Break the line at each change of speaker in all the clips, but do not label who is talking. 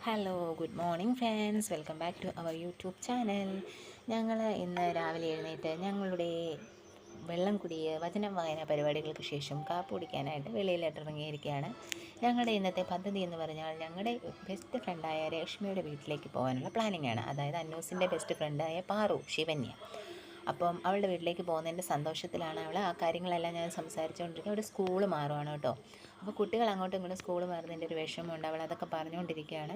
Hello good morning friends, welcome back to our YouTube channel. ഞങ്ങൾ ഇന്ന് രാവിലെ എഴുന്നേറ്റ് ഞങ്ങളുടെ വെള്ളം കുടിയ വചനം വായന പരിപാടികൾക്ക് ശേഷം കാപ്പ് കുടിക്കാനായിട്ട് വെളിയിലോട്ട് ഇറങ്ങിയിരിക്കുകയാണ്. ഞങ്ങളുടെ ഇന്നത്തെ പദ്ധതി എന്ന് പറഞ്ഞാൽ ഞങ്ങളുടെ ബെസ്റ്റ് ഫ്രണ്ടായ രേഷ്മയുടെ വീട്ടിലേക്ക് പോകാനുള്ള പ്ലാനിങ് ആണ്. അതായത് അന്നൂസിൻ്റെ ബെസ്റ്റ് ഫ്രണ്ടായ പാറു ശിവന്യ. അപ്പം അവളുടെ വീട്ടിലേക്ക് പോകുന്നതിൻ്റെ സന്തോഷത്തിലാണ് അവൾ. ആ കാര്യങ്ങളെല്ലാം ഞാൻ സംസാരിച്ചുകൊണ്ടിരിക്കുക. അവിടെ സ്കൂൾ മാറുവാണ് കേട്ടോ. അപ്പോൾ കുട്ടികൾ അങ്ങോട്ടും ഇങ്ങോട്ടും സ്കൂൾ മാറുന്നതിൻ്റെ ഒരു വിഷമമുണ്ട്. അവൾ അതൊക്കെ പറഞ്ഞുകൊണ്ടിരിക്കുകയാണ്.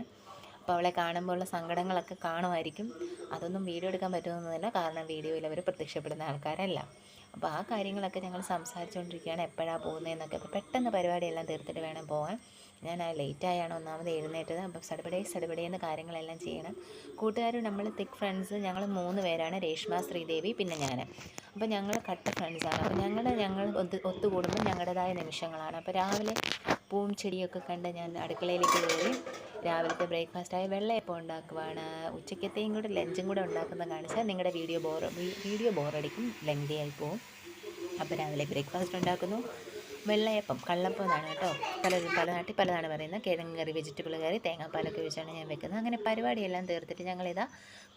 അപ്പോൾ അവളെ കാണുമ്പോഴുള്ള സങ്കടങ്ങളൊക്കെ കാണുമായിരിക്കും. അതൊന്നും വീഡിയോ എടുക്കാൻ പറ്റുന്നൊന്നുമില്ല, കാരണം വീഡിയോയിൽ അവർ പ്രത്യക്ഷപ്പെടുന്ന ആൾക്കാരല്ല. അപ്പോൾ ആ കാര്യങ്ങളൊക്കെ ഞങ്ങൾ സംസാരിച്ചുകൊണ്ടിരിക്കുകയാണ്, എപ്പോഴാണ് പോകുന്നതെന്നൊക്കെ. അപ്പോൾ പെട്ടെന്ന് പരിപാടിയെല്ലാം തീർത്തിട്ട് വേണം പോകാൻ. ഞാൻ ലേറ്റായാണ് ഒന്നാമത് എഴുന്നേറ്റത്. അപ്പോൾ സടപടേന്ന് കാര്യങ്ങളെല്ലാം ചെയ്യണം. കൂട്ടുകാർ നമ്മൾ തിക്ക് ഫ്രണ്ട്സ്, ഞങ്ങൾ 3 പേരാണ്, രേഷ്മ, ശ്രീദേവി, പിന്നെ ഞാൻ. അപ്പോൾ ഞങ്ങൾ കട്ട ഫ്രണ്ട്സാണ്. അപ്പോൾ ഞങ്ങൾ ഒത്തുകൂടുമ്പോൾ ഞങ്ങളുടേതായ നിമിഷങ്ങളാണ്. അപ്പോൾ രാവിലെ പൂവും ചെടിയൊക്കെ കണ്ട് ഞാൻ അടുക്കളയിലേക്ക് കയറി രാവിലത്തെ ബ്രേക്ക്ഫാസ്റ്റായ വെള്ളയപ്പം ഉണ്ടാക്കുവാണ്. ഉച്ചക്കത്തെയും കൂടെ ലഞ്ചും കൂടെ ഉണ്ടാക്കുന്നത് കാണിച്ചാൽ നിങ്ങളുടെ വീഡിയോ ബോറടിക്കും, ലെങ്തി ആയി പോവും. അപ്പോൾ രാവിലെ ബ്രേക്ക്ഫാസ്റ്റ് ഉണ്ടാക്കുന്നു. വെള്ളയപ്പം, കള്ളപ്പം എന്നാണ് കേട്ടോ. പല നാട്ടിൽ പലതാണ് പറയുന്നത്. കിഴങ്ങ് കറി, വെജിറ്റബിൾ കറി, തേങ്ങാപ്പാലൊക്കെ വെച്ചാണ് ഞാൻ വെക്കുന്നത്. അങ്ങനെ പരിപാടിയെല്ലാം തീർത്തിട്ട് ഞങ്ങളിതാ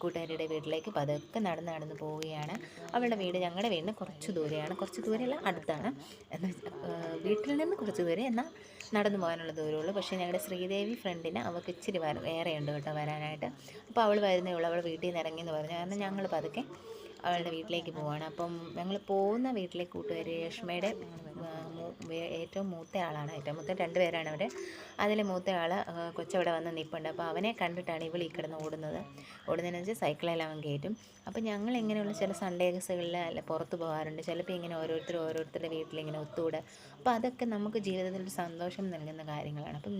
കൂട്ടുകാരിയുടെ വീട്ടിലേക്ക് പതുക്കെ നടന്ന് പോവുകയാണ്. അവളുടെ വീട് ഞങ്ങളുടെ വീടിന് കുറച്ച് ദൂരെയാണ്. കുറച്ച് ദൂരെയല്ല, അടുത്താണ്. വീട്ടിൽ നിന്ന് കുറച്ച് ദൂരെ, എന്നാൽ നടന്നു പോകാനുള്ള ദൂരമുള്ളൂ. പക്ഷേ ഞങ്ങളുടെ ശ്രീദേവി ഫ്രണ്ടിന് അവൾക്ക് ഇച്ചിരി ഏറെയുണ്ട് കേട്ടോ വരാനായിട്ട്. അപ്പോൾ അവൾ വരുന്നേ ഉള്ളൂ. അവൾ വീട്ടിൽ നിന്ന് ഇറങ്ങി എന്ന് പറഞ്ഞു. കാരണം ഞങ്ങൾ പതുക്കെ അവളുടെ വീട്ടിലേക്ക് പോവാണ്. അപ്പം ഞങ്ങൾ പോകുന്ന വീട്ടിലെ കൂട്ടുകാരി രേഷ്മയുടെ ഏറ്റവും മൂത്ത ആളാണ്. ഏറ്റവും മൂത്ത 2 പേരാണ് അവിടെ. അതിൽ മൂത്ത ആൾ കൊച്ചവിടെ വന്ന് നിൽപ്പുണ്ട്. അപ്പോൾ അവനെ കണ്ടിട്ടാണ് ഇവൾ ഈ കിടന്ന് ഓടുന്നതെന്ന് വെച്ചാൽ സൈക്കിളിൽ അവൻ കയറ്റും. അപ്പോൾ ഞങ്ങൾ ഇങ്ങനെയുള്ള ചില സൺഡേസുകളിൽ പുറത്ത് പോകാറുണ്ട്. ചിലപ്പോൾ ഇങ്ങനെ ഓരോരുത്തരുടെ വീട്ടിലിങ്ങനെ ഒത്തുകൂടെ. അപ്പോൾ അതൊക്കെ നമുക്ക് ജീവിതത്തിൽ ഒരു സന്തോഷം നൽകുന്ന കാര്യങ്ങളാണ്. അപ്പം